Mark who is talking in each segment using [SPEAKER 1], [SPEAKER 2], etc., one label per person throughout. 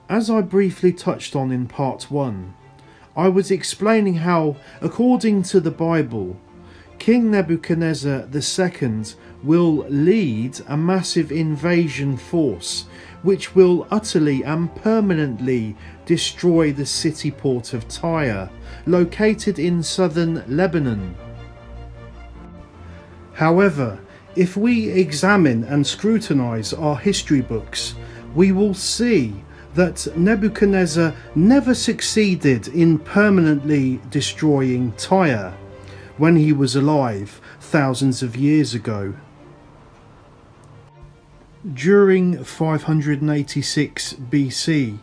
[SPEAKER 1] As I briefly touched on in part 1, I was explaining how, according to the Bible, King Nebuchadnezzar II will lead a massive invasion force which will utterly and permanently destroy the city port of Tyre, located in southern Lebanon. However, if we examine and scrutinize our history books, we will see that Nebuchadnezzar never succeeded in permanently destroying Tyre when he was alive thousands of years ago. During 586 BC,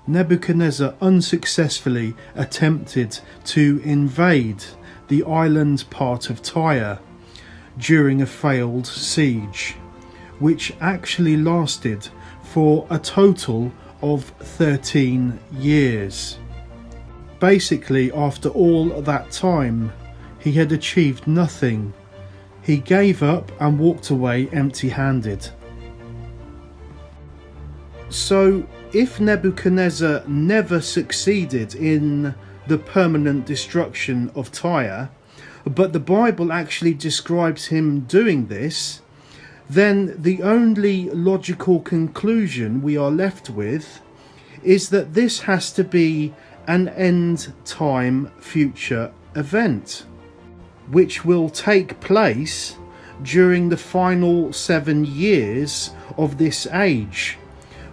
[SPEAKER 1] Nebuchadnezzar unsuccessfully attempted to invade the island part of Tyre during a failed siege, which actually lasted for a total of 13 years. Basically, after all that time, he had achieved nothing. He gave up and walked away empty-handed. So, if Nebuchadnezzar never succeeded in the permanent destruction of Tyre, but the Bible actually describes him doing this, then the only logical conclusion we are left with is that this has to be an end-time future event, which will take place during the final 7 years of this age,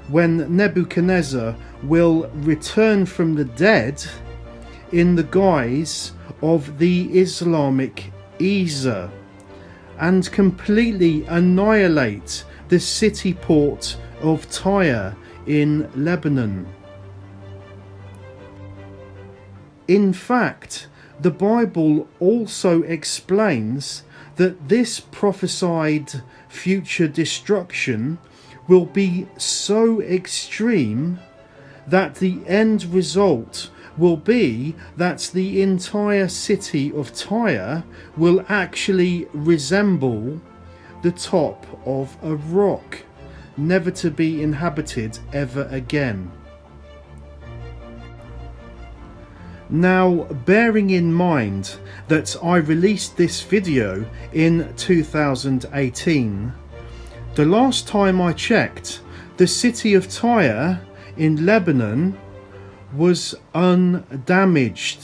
[SPEAKER 1] when Nebuchadnezzar will return from the dead in the guise of the Islamic Caesar and completely annihilate the city port of Tyre in Lebanon. In fact, the Bible also explains that this prophesied future destruction will be so extreme that the end result will be that the entire city of Tyre will actually resemble the top of a rock, never to be inhabited ever again. Now, bearing in mind that I released this video in 2018, the last time I checked, the city of Tyre in Lebanon was undamaged,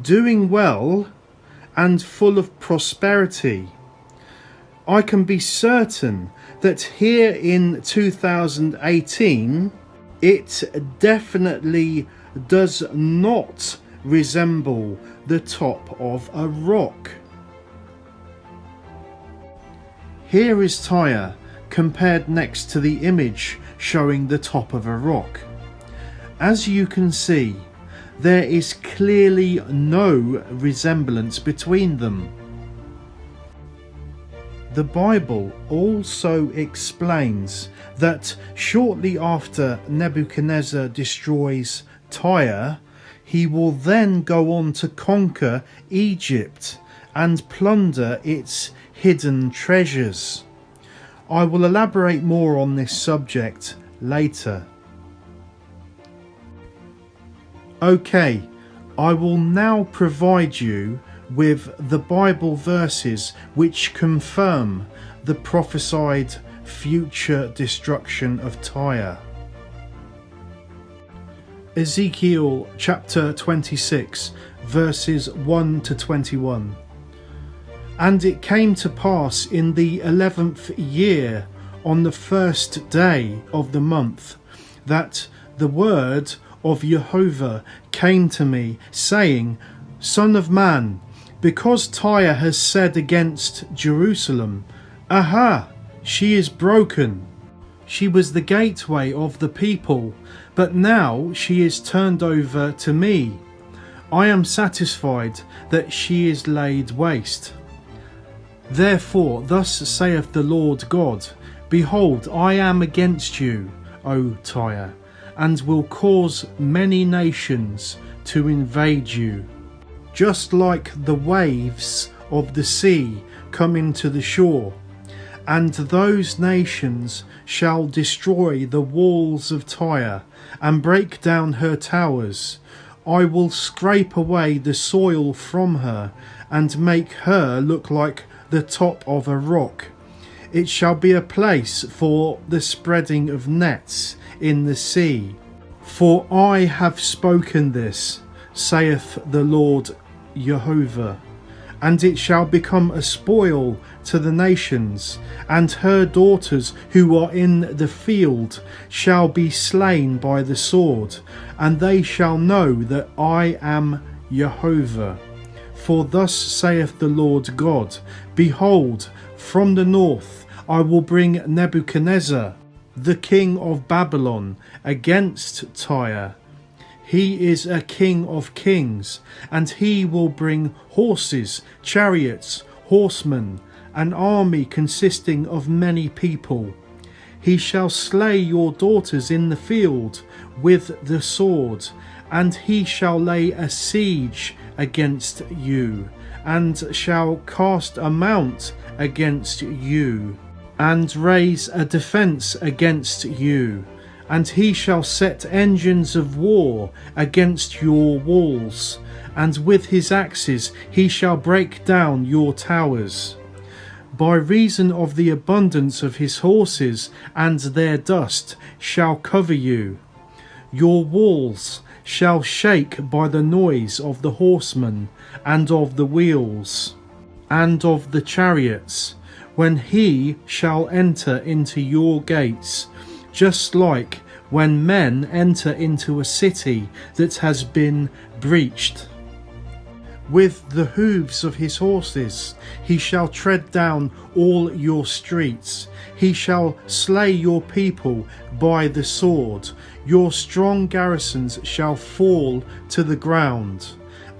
[SPEAKER 1] doing well and full of prosperity. I can be certain that here in 2018 it definitely does not resemble the top of a rock. Here is Tyre compared next to the image showing the top of a rock. As you can see, there is clearly no resemblance between them. The Bible also explains that shortly after Nebuchadnezzar destroys Tyre, he will then go on to conquer Egypt and plunder its hidden treasures. I will elaborate more on this subject later. Okay, I will now provide you with the Bible verses which confirm the prophesied future destruction of Tyre. Ezekiel chapter 26 verses 1 to 21. And it came to pass in the 11th year, on the first day of the month, that the word of Jehovah came to me, saying, Son of man, because Tyre has said against Jerusalem, Aha, she is broken. She was the gateway of the people, but now she is turned over to me. I am satisfied that she is laid waste. Therefore, thus saith the Lord God, Behold, I am against you, O Tyre, and will cause many nations to invade you. Just like the waves of the sea come into the shore, And those nations shall destroy the walls of Tyre, and break down her towers. I will scrape away the soil from her, and make her look like the top of a rock. It shall be a place for the spreading of nets in the sea. For I have spoken this, saith the Lord Jehovah. And it shall become a spoil to the nations, and her daughters who are in the field shall be slain by the sword, and they shall know that I am Jehovah. For thus saith the Lord God, Behold, from the north I will bring Nebuchadnezzar, the king of Babylon, against Tyre. He is a king of kings, and he will bring horses, chariots, horsemen, an army consisting of many people. He shall slay your daughters in the field with the sword, and he shall lay a siege against you, and shall cast a mount against you, and raise a defence against you. And he shall set engines of war against your walls, and with his axes he shall break down your towers. By reason of the abundance of his horses, and their dust shall cover you. Your walls shall shake by the noise of the horsemen, and of the wheels, and of the chariots, when he shall enter into your gates, just like when men enter into a city that has been breached. With the hooves of his horses he shall tread down all your streets. He shall slay your people by the sword. Your strong garrisons shall fall to the ground,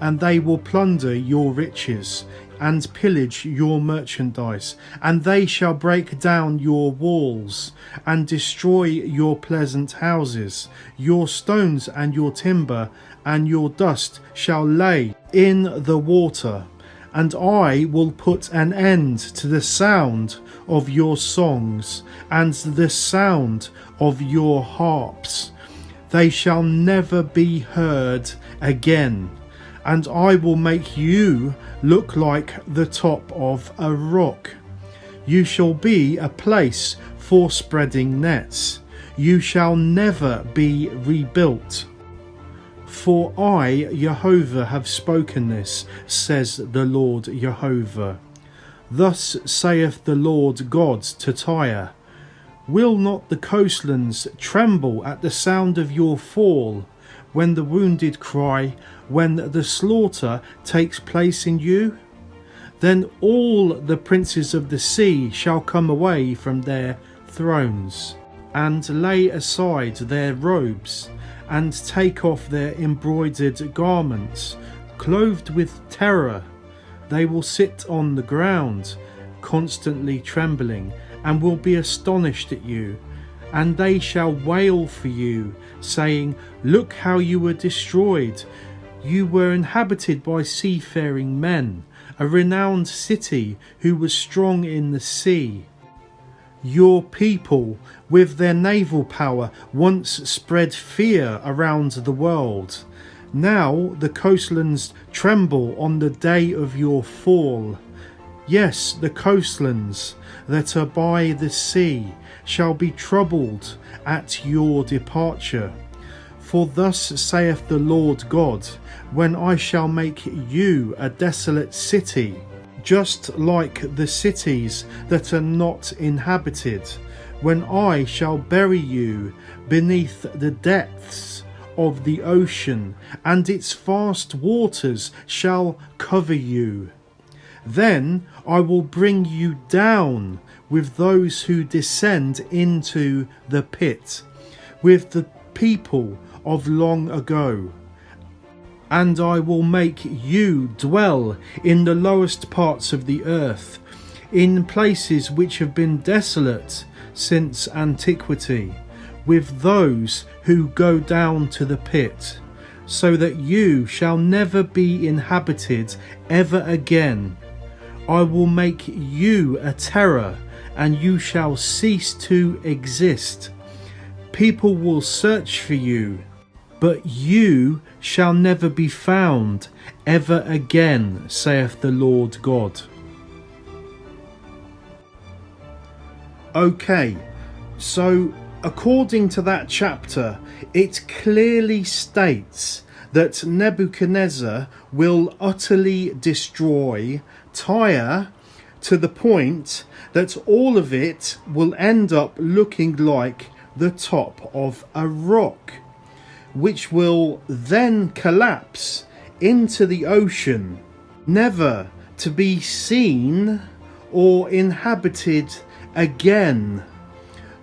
[SPEAKER 1] and they will plunder your riches, and pillage your merchandise, and they shall break down your walls, and destroy your pleasant houses. Your stones and your timber and your dust shall lay in the water, and I will put an end to the sound of your songs, and the sound of your harps. They shall never be heard again. And I will make you look like the top of a rock. You shall be a place for spreading nets. You shall never be rebuilt. For I, Jehovah, have spoken this, says the Lord Jehovah. Thus saith the Lord God to Tyre, Will not the coastlands tremble at the sound of your fall, when the wounded cry, when the slaughter takes place in you? Then all the princes of the sea shall come away from their thrones, and lay aside their robes, and take off their embroidered garments. Clothed with terror, they will sit on the ground, constantly trembling, and will be astonished at you. And they shall wail for you, saying, Look how you were destroyed. You were inhabited by seafaring men, a renowned city who was strong in the sea. Your people, with their naval power, once spread fear around the world. Now the coastlands tremble on the day of your fall. Yes, the coastlands that are by the sea shall be troubled at your departure. For thus saith the Lord God, when I shall make you a desolate city, just like the cities that are not inhabited, when I shall bury you beneath the depths of the ocean, and its vast waters shall cover you. Then I will bring you down with those who descend into the pit, with the people of long ago. And I will make you dwell in the lowest parts of the earth, in places which have been desolate since antiquity, with those who go down to the pit, so that you shall never be inhabited ever again. I will make you a terror, and you shall cease to exist. People will search for you, but you shall never be found ever again, saith the Lord God. Okay, so according to that chapter, it clearly states that Nebuchadnezzar will utterly destroy Tyre to the point that all of it will end up looking like the top of a rock, which will then collapse into the ocean, never to be seen or inhabited again,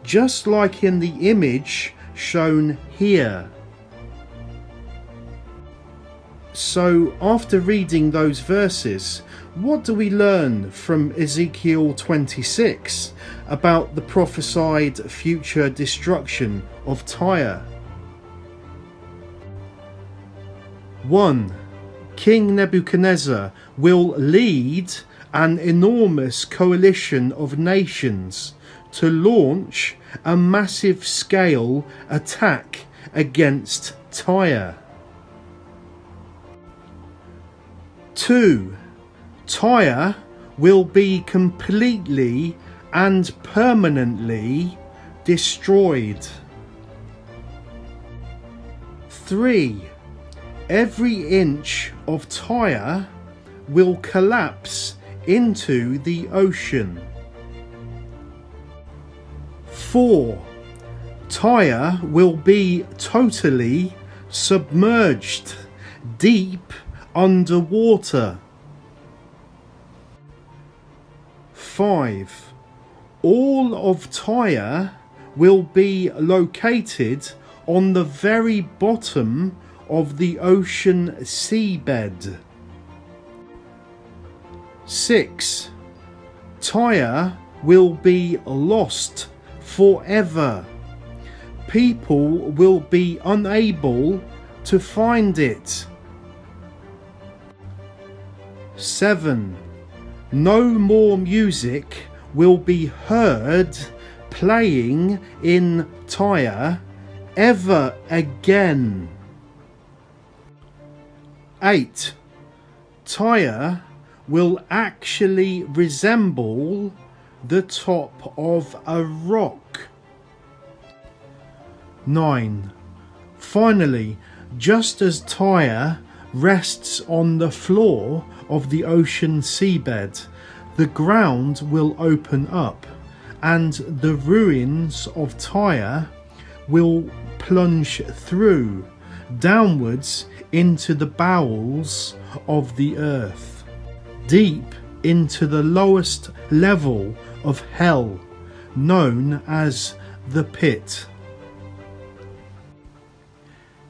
[SPEAKER 1] just like in the image shown here. So after reading those verses, what do we learn from Ezekiel 26 about the prophesied future destruction of Tyre? 1. King Nebuchadnezzar will lead an enormous coalition of nations to launch a massive scale attack against Tyre. 2. Tyre will be completely and permanently destroyed. 3. Every inch of Tyre will collapse into the ocean. 4. Tyre will be totally submerged deep underwater. 5. All of Tyre will be located on the very bottom of the ocean seabed. 6. Tyre will be lost forever. People will be unable to find it. 7. No more music will be heard playing in Tyre ever again. 8. Tyre will actually resemble the top of a rock. 9. Finally, just as Tyre rests on the floor of the ocean seabed, the ground will open up and the ruins of Tyre will plunge through downwards into the bowels of the earth, deep into the lowest level of hell, known as the pit.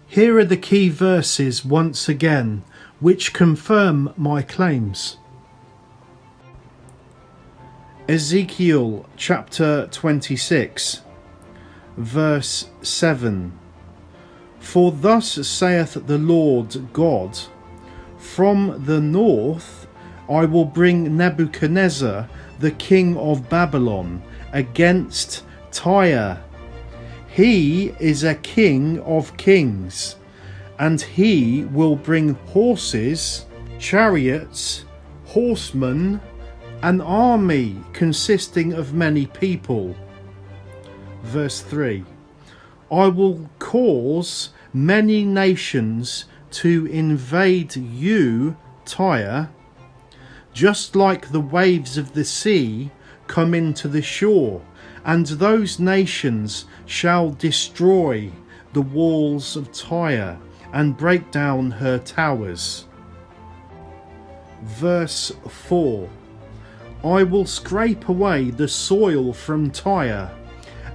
[SPEAKER 1] Here are the key verses once again, which confirm my claims. Ezekiel chapter 26, verse 7. For thus saith the Lord God, from the north I will bring Nebuchadnezzar, the king of Babylon, against Tyre. He is a king of kings, and he will bring horses, chariots, horsemen, an army consisting of many people. Verse 3. I will cause many nations to invade you, Tyre, just like the waves of the sea come into the shore, and those nations shall destroy the walls of Tyre and break down her towers. Verse 4. I will scrape away the soil from Tyre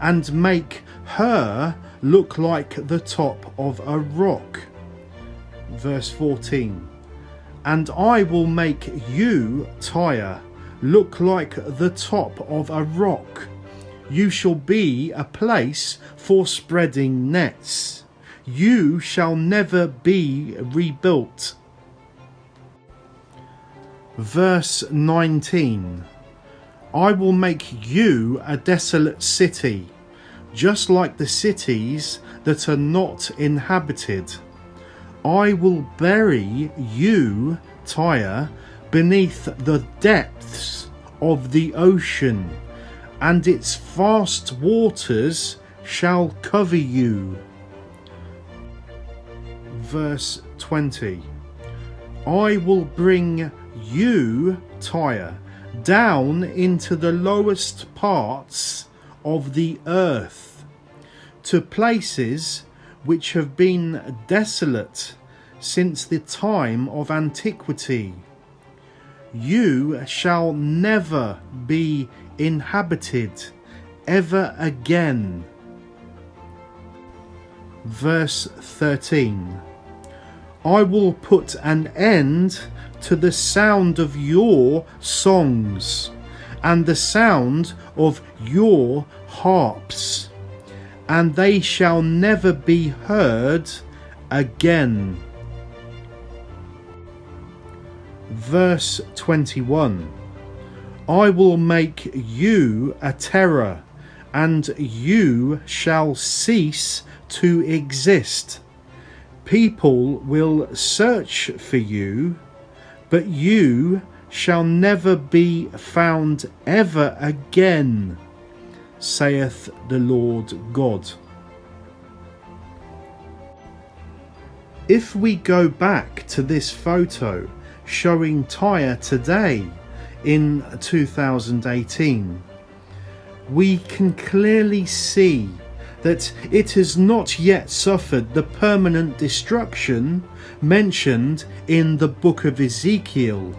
[SPEAKER 1] and make her look like the top of a rock. Verse 14. And I will make you, Tyre, look like the top of a rock. You shall be a place for spreading nets. You shall never be rebuilt. Verse 19. I will make you a desolate city, just like the cities that are not inhabited. I will bury you, Tyre, beneath the depths of the ocean, and its vast waters shall cover you. Verse 20. I will bring you, Tyre, down into the lowest parts of the earth, to places which have been desolate since the time of antiquity. You shall never be inhabited ever again. Verse 13. I will put an end to the sound of your songs and the sound of your harps, and they shall never be heard again. Verse 21. I will make you a terror, and you shall cease to exist. People will search for you, but you shall never be found ever again, saith the Lord God. If we go back to this photo showing Tyre today in 2018, we can clearly see that it has not yet suffered the permanent destruction mentioned in the book of Ezekiel,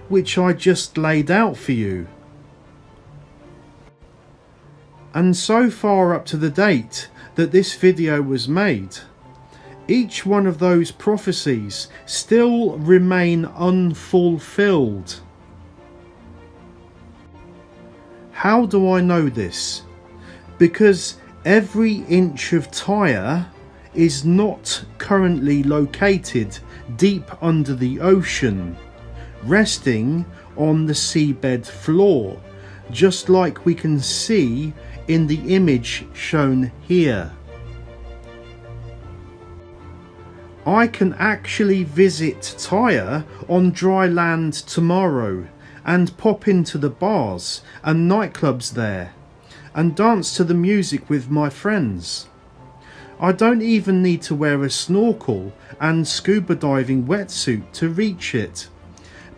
[SPEAKER 1] which I just laid out for you. And so far up to the date that this video was made, each one of those prophecies still remain unfulfilled. How do I know this? Because every inch of Tyre is not currently located deep under the ocean, resting on the seabed floor, just like we can see in the image shown here. I can actually visit Tyre on dry land tomorrow and pop into the bars and nightclubs there and dance to the music with my friends. I don't even need to wear a snorkel and scuba diving wetsuit to reach it,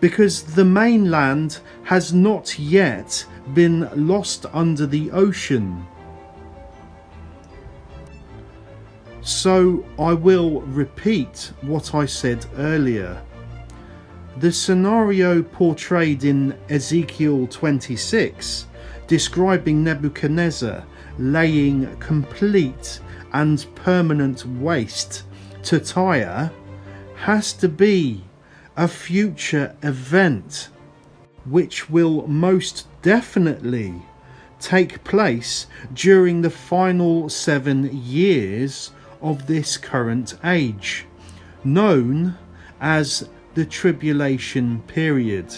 [SPEAKER 1] because the mainland has not yet been lost under the ocean. So I will repeat what I said earlier. The scenario portrayed in Ezekiel 26, describing Nebuchadnezzar laying complete and permanent waste to Tyre, has to be a future event which will most definitely take place during the final 7 years of this current age, known as the tribulation period,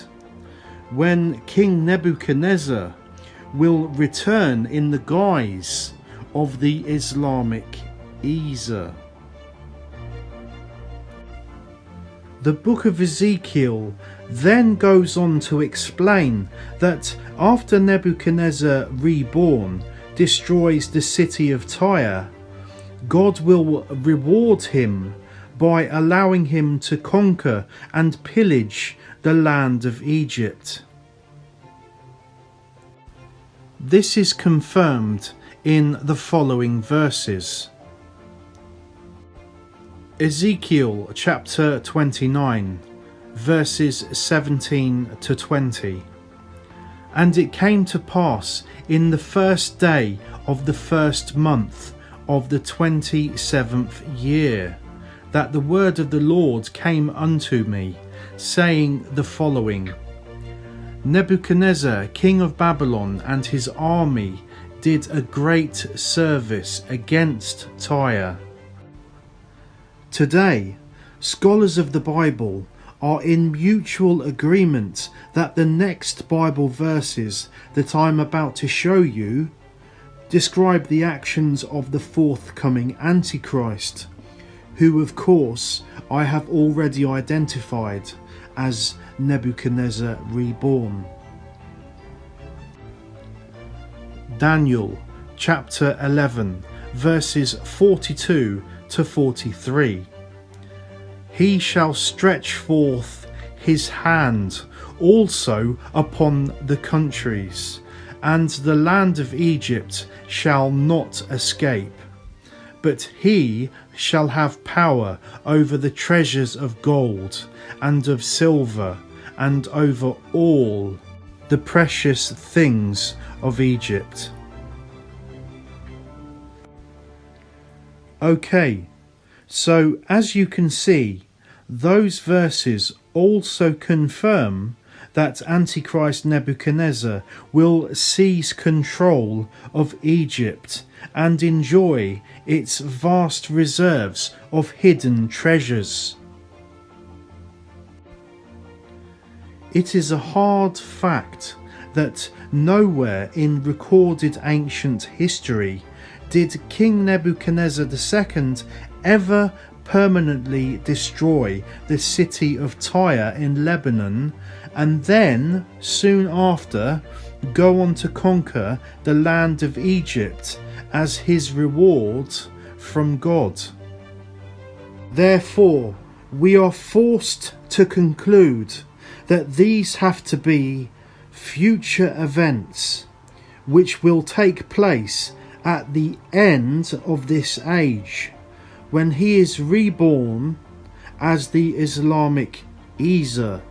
[SPEAKER 1] when King Nebuchadnezzar will return in the guise of the Islamic Caesar. The book of Ezekiel then goes on to explain that after Nebuchadnezzar Reborn destroys the city of Tyre, God will reward him by allowing him to conquer and pillage the land of Egypt. This is confirmed in the following verses. Ezekiel chapter 29, verses 17 to 20. And it came to pass in the first day of the first month of the 27th year, that the word of the Lord came unto me, saying the following: Nebuchadnezzar, king of Babylon, and his army did a great service against Tyre. Today, scholars of the Bible are in mutual agreement that the next Bible verses that I'm about to show you describe the actions of the forthcoming Antichrist, who of course I have already identified as Nebuchadnezzar Reborn. Daniel chapter 11 verses 42 to 43. He shall stretch forth his hand also upon the countries, and the land of Egypt shall not escape. But he shall have power over the treasures of gold and of silver, and over all the precious things of Egypt. Okay, so as you can see, those verses also confirm that Antichrist Nebuchadnezzar will seize control of Egypt and enjoy its vast reserves of hidden treasures. It is a hard fact that nowhere in recorded ancient history did King Nebuchadnezzar II ever permanently destroy the city of Tyre in Lebanon, and then soon after go on to conquer the land of Egypt as his reward from God. Therefore, we are forced to conclude that these have to be future events which will take place at the end of this age, when he is reborn as the Islamic Isa.